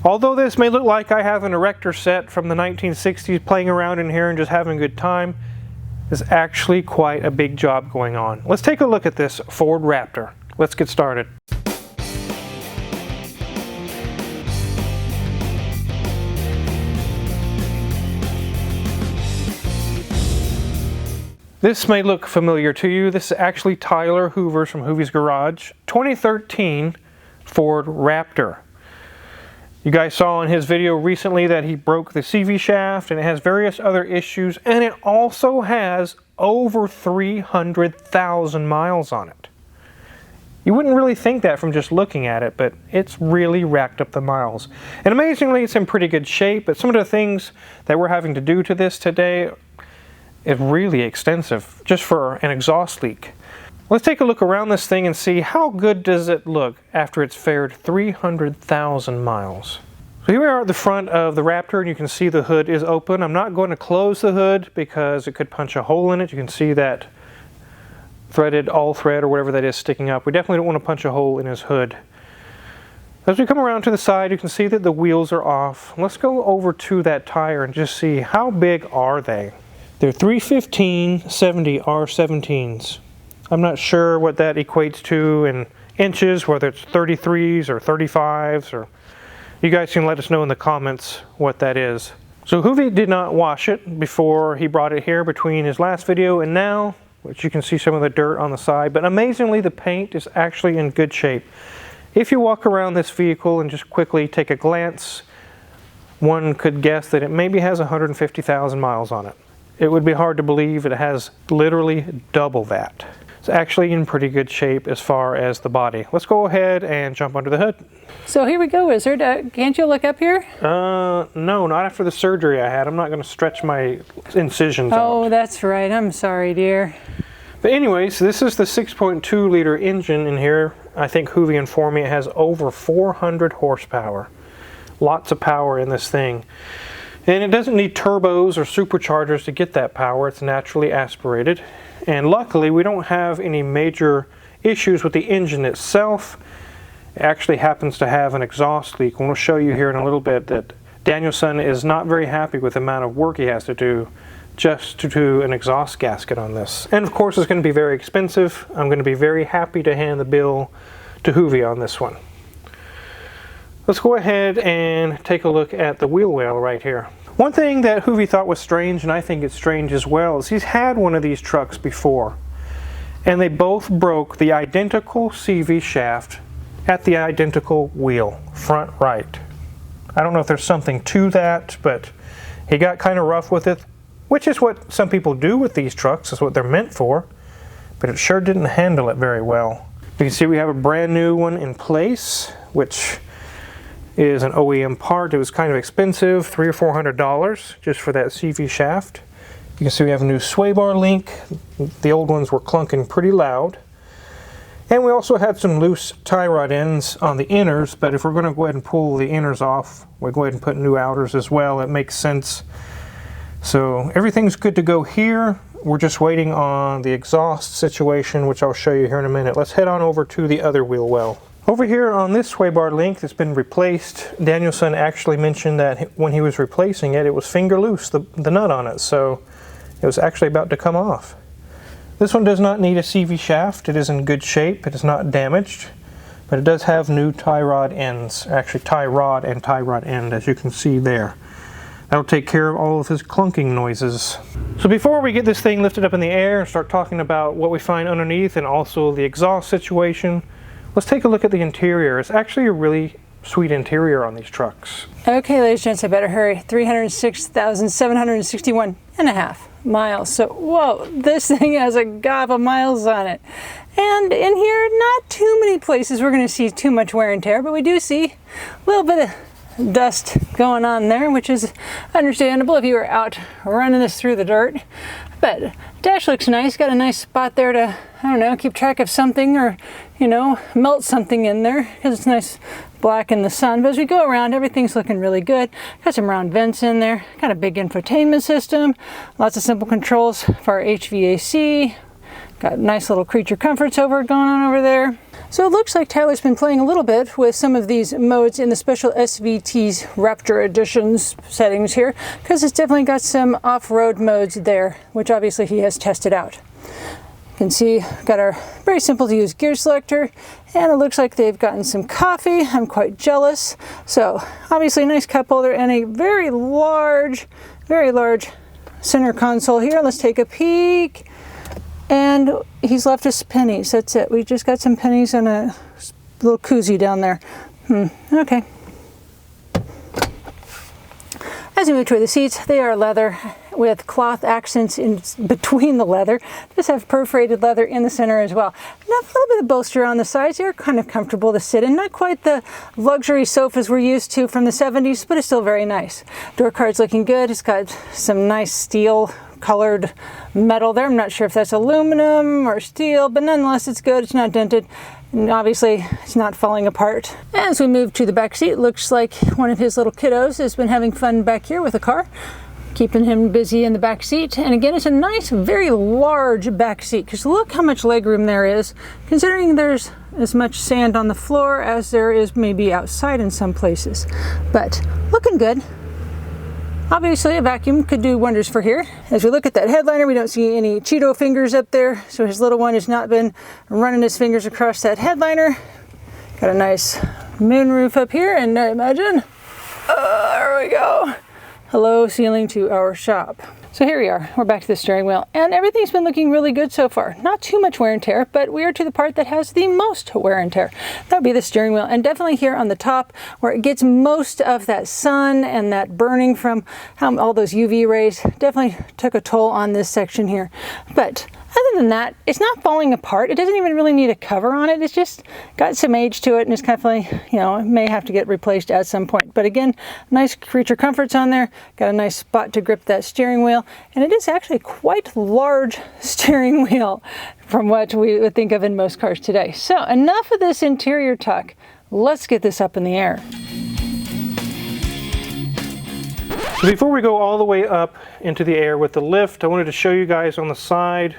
Although this may look like I have an erector set from the 1960s playing around in here and just having a good time, there's actually quite a big job going on. Let's take a look at this Ford Raptor. Let's get started. This may look familiar to you. This is actually Tyler Hoover's from Hoovie's Garage, 2013 Ford Raptor. You guys saw in his video recently that he broke the CV shaft, and it has various other issues, and it also has over 300,000 miles on it. You wouldn't really think that from just looking at it, but it's really racked up the miles. And amazingly, it's in pretty good shape, but some of the things that we're having to do to this today is really extensive, just for an exhaust leak. Let's take a look around this thing and see how good does it look after it's fared 300,000 miles. So here we are at the front of the Raptor, and you can see the hood is open. I'm not going to close the hood because it could punch a hole in it. You can see that threaded all thread or whatever that is sticking up. We definitely don't want to punch a hole in his hood. As we come around to the side, you can see that the wheels are off. Let's go over to that tire and just see how big are they. They're 315/70 R17s. I'm not sure what that equates to in inches, whether it's 33s or 35s, or you guys can let us know in the comments what that is. So Hoovie did not wash it before he brought it here between his last video and now, which you can see some of the dirt on the side, but amazingly the paint is actually in good shape. If you walk around this vehicle and just quickly take a glance, one could guess that it maybe has 150,000 miles on it. It would be hard to believe it has literally double that. It's actually in pretty good shape as far as the body. Let's go ahead and jump under the hood. So here we go, Wizard. Can't you look up here? No, not after the surgery I had. I'm not going to stretch my incisions out. Oh, that's right. I'm sorry, dear. But anyways, this is the 6.2 liter engine in here. I think Hoovie informed me it has over 400 horsepower. Lots of power in this thing. And it doesn't need turbos or superchargers to get that power. It's naturally aspirated. And luckily, we don't have any major issues with the engine itself. It actually happens to have an exhaust leak. And we'll show you here in a little bit that Danielson is not very happy with the amount of work he has to do just to do an exhaust gasket on this. And of course, it's going to be very expensive. I'm going to be very happy to hand the bill to Hoovie on this one. Let's go ahead and take a look at the wheel well right here. One thing that Hoovie thought was strange, and I think it's strange as well, is he's had one of these trucks before, and they both broke the identical CV shaft at the identical wheel, front right. I don't know if there's something to that, but he got kind of rough with it, which is what some people do with these trucks. That's what they're meant for, but it sure didn't handle it very well. You can see we have a brand new one in place, which is an OEM part. It was kind of expensive, $300 or $400 just for that CV shaft. You can see we have a new sway bar link. The old ones were clunking pretty loud. And we also had some loose tie rod ends on the inners, but if we're going to go ahead and pull the inners off, we'll go ahead and put new outers as well. It makes sense. So everything's good to go here. We're just waiting on the exhaust situation, which I'll show you here in a minute. Let's head on over to the other wheel well. Over here on this sway bar link that's been replaced, Danielson actually mentioned that when he was replacing it, it was finger loose, the nut on it, so it was actually about to come off. This one does not need a CV shaft. It is in good shape. It is not damaged, but it does have new tie rod ends, actually tie rod and tie rod end, as you can see there. That'll take care of all of his clunking noises. So before we get this thing lifted up in the air and start talking about what we find underneath and also the exhaust situation, let's take a look at the interior. It's actually a really sweet interior on these trucks. Okay, ladies and gents, I better hurry. 306,761.5 miles. So, whoa, this thing has a gob of miles on it. And in here, not too many places we're going to see too much wear and tear, but we do see a little bit of dust going on there, which is understandable if you were out running this through the dirt. But dash looks nice. Got a nice spot there to, I don't know, keep track of something or, you know, melt something in there because it's nice black in the sun. But as we go around, everything's looking really good. Got some round vents in there. Got a big infotainment system. Lots of simple controls for our HVAC. Got nice little creature comforts going on over there. So it looks like Tyler's been playing a little bit with some of these modes in the special SVT's Raptor Editions settings here, because it's definitely got some off-road modes there, which obviously he has tested out. You can see got our very simple to use gear selector, and it looks like they've gotten some coffee. I'm quite jealous. So obviously a nice cup holder and a very large center console here. Let's take a peek. And he's left us pennies. That's it. We just got some pennies and a little koozie down there. Okay. As we move toward the seats, they are leather with cloth accents in between the leather. Just have perforated leather in the center as well. Now, a little bit of bolster on the sides. They're kind of comfortable to sit in. Not quite the luxury sofas we're used to from the 70s, but it's still very nice. Door card's looking good. It's got some nice steel colored metal there. I'm not sure if that's aluminum or steel, but nonetheless it's good. It's not dented, and obviously it's not falling apart. As we move to the back seat, looks like one of his little kiddos has been having fun back here with the car, keeping him busy in the back seat. And again, it's a nice, very large back seat, because look how much legroom there is, considering there's as much sand on the floor as there is maybe outside in some places. But looking good. Obviously, a vacuum could do wonders for here. As we look at that headliner, we don't see any Cheeto fingers up there, so his little one has not been running his fingers across that headliner. Got a nice moonroof up here, and imagine, there we go. Hello, ceiling to our shop. So here we are, we're back to the steering wheel, and everything's been looking really good so far. Not too much wear and tear, but we are to the part that has the most wear and tear. That would be the steering wheel, and definitely here on the top, where it gets most of that sun and that burning from all those UV rays, definitely took a toll on this section here. But other than that, it's not falling apart. It doesn't even really need a cover on it. It's just got some age to it, and it's kind of like, you know, it may have to get replaced at some point. But again, nice creature comforts on there. Got a nice spot to grip that steering wheel, and it is actually quite large steering wheel from what we would think of in most cars today. So enough of this interior talk. Let's get this up in the air. So before we go all the way up into the air with the lift, I wanted to show you guys on the side.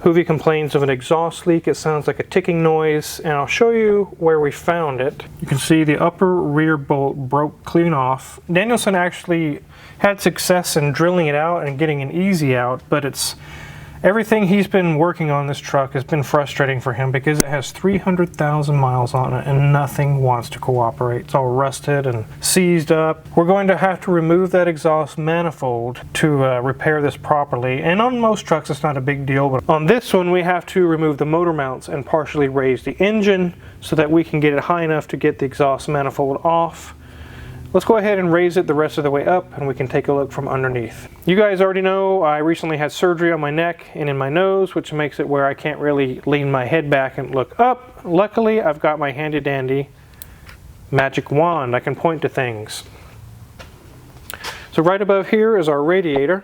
Hoovie complains of an exhaust leak. It sounds like a ticking noise, and I'll show you where we found it. You can see the upper rear bolt broke clean off. Danielson actually had success in drilling it out and getting an easy out, but everything he's been working on this truck has been frustrating for him because it has 300,000 miles on it and nothing wants to cooperate. It's all rusted and seized up. We're going to have to remove that exhaust manifold to repair this properly. And on most trucks it's not a big deal, but on this one we have to remove the motor mounts and partially raise the engine so that we can get it high enough to get the exhaust manifold off. Let's go ahead and raise it the rest of the way up, and we can take a look from underneath. You guys already know I recently had surgery on my neck and in my nose, which makes it where I can't really lean my head back and look up. Luckily, I've got my handy dandy magic wand. I can point to things. So right above here is our radiator.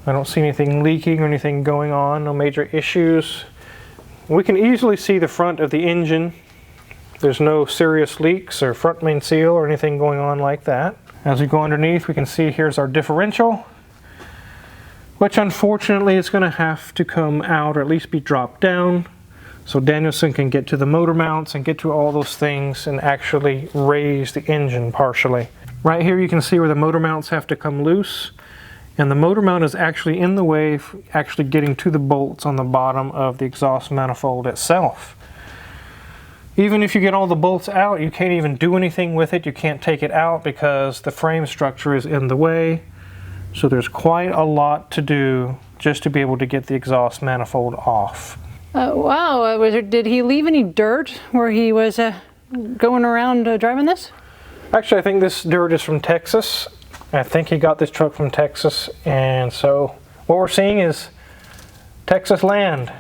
I don't see anything leaking or anything going on, no major issues. We can easily see the front of the engine. There's no serious leaks or front main seal or anything going on like that. As we go underneath, we can see here's our differential, which unfortunately is going to have to come out or at least be dropped down so Danielson can get to the motor mounts and get to all those things and actually raise the engine partially. Right here you can see where the motor mounts have to come loose, and the motor mount is actually in the way of actually getting to the bolts on the bottom of the exhaust manifold itself. Even if you get all the bolts out, you can't even do anything with it. You can't take it out because the frame structure is in the way. So there's quite a lot to do just to be able to get the exhaust manifold off. Wow, did he leave any dirt where he was going around driving this? Actually, I think this dirt is from Texas. I think he got this truck from Texas, and so what we're seeing is Texas land.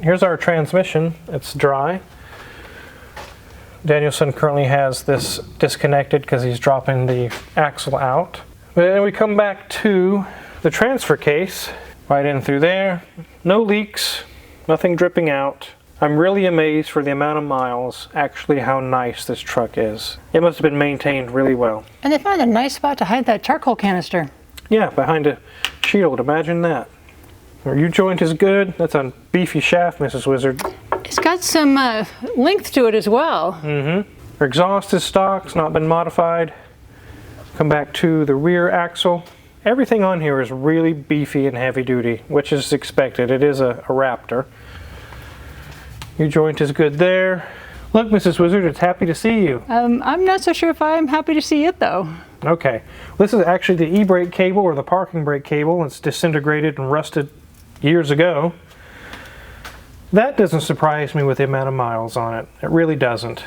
Here's our transmission. It's dry. Danielson currently has this disconnected because he's dropping the axle out. But then we come back to the transfer case, right in through there. No leaks, nothing dripping out. I'm really amazed for the amount of miles, actually how nice this truck is. It must have been maintained really well. And they found a nice spot to hide that charcoal canister. Yeah, behind a shield, imagine that. Our U-joint is good. That's a beefy shaft, Mrs. Wizard. It's got some length to it as well. Our exhaust is stock. It's not been modified. Come back to the rear axle. Everything on here is really beefy and heavy duty, which is expected. It is a Raptor. U-joint is good there. Look, Mrs. Wizard, it's happy to see you. I'm not so sure if I'm happy to see it though. Okay, this is actually the e-brake cable or the parking brake cable. It's disintegrated and rusted years ago. That doesn't surprise me with the amount of miles on it. It really doesn't.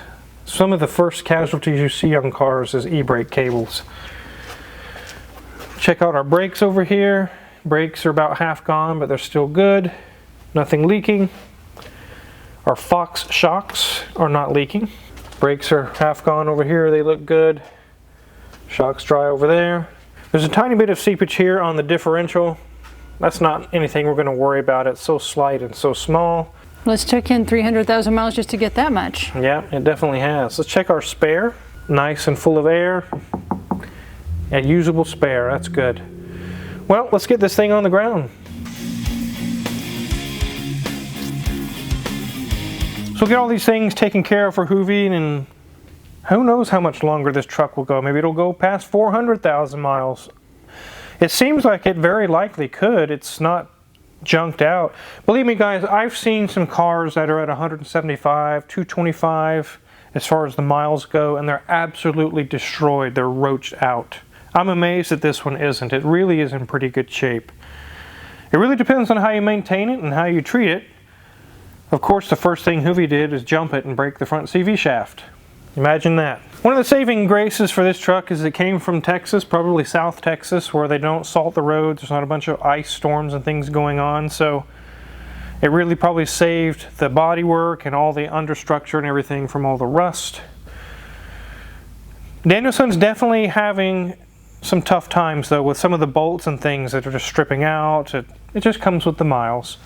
Some of the first casualties you see on cars is e-brake cables. Check out our brakes over here. Brakes are about half gone, but they're still good. Nothing leaking. Our Fox shocks are not leaking. Brakes are half gone over here. They look good. Shocks dry over there. There's a tiny bit of seepage here on the differential. That's not anything we're going to worry about. It's so slight and so small. Let's check in 300,000 miles just to get that much. Yeah, it definitely has. Let's check our spare. Nice and full of air. A usable spare. That's good. Well, let's get this thing on the ground. So we'll get all these things taken care of for Hoovie, and who knows how much longer this truck will go. Maybe it'll go past 400,000 miles. It seems like it very likely could. It's not junked out. Believe me, guys, I've seen some cars that are at 175, 225 as far as the miles go, and they're absolutely destroyed. They're roached out. I'm amazed that this one isn't. It really is in pretty good shape. It really depends on how you maintain it and how you treat it. Of course, the first thing Hoovie did is jump it and break the front CV shaft. Imagine that. One of the saving graces for this truck is it came from Texas, probably South Texas, where they don't salt the roads. There's not a bunch of ice storms and things going on, so it really probably saved the bodywork and all the understructure and everything from all the rust. Danielson's definitely having some tough times, though, with some of the bolts and things that are just stripping out. It just comes with the miles.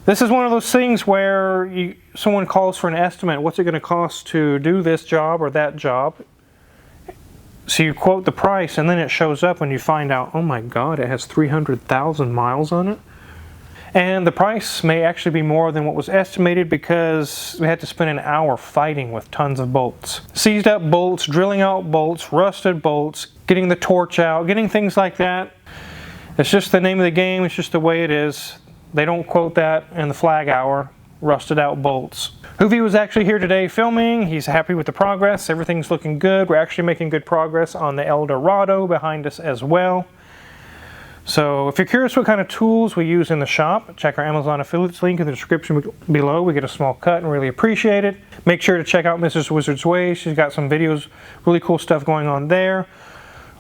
This is one of those things where someone calls for an estimate. What's it going to cost to do this job or that job? So you quote the price, and then it shows up when you find out, oh my God, it has 300,000 miles on it. And the price may actually be more than what was estimated because we had to spend an hour fighting with tons of bolts. Seized up bolts, drilling out bolts, rusted bolts, getting the torch out, getting things like that. It's just the name of the game. It's just the way it is. They don't quote that in the flag hour, rusted out bolts. Hoovie was actually here today filming. He's happy with the progress. Everything's looking good. We're actually making good progress on the El Dorado behind us as well. So if you're curious what kind of tools we use in the shop, check our Amazon affiliates link in the description below. We get a small cut and really appreciate it. Make sure to check out Mrs. Wizard's Way. She's got some videos, really cool stuff going on there.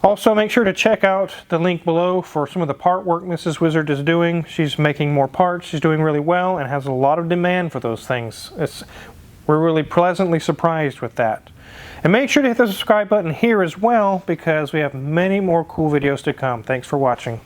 Also, make sure to check out the link below for some of the part work Mrs. Wizard is doing. She's making more parts. She's doing really well and has a lot of demand for those things. We're really pleasantly surprised with that. And make sure to hit the subscribe button here as well because we have many more cool videos to come. Thanks for watching.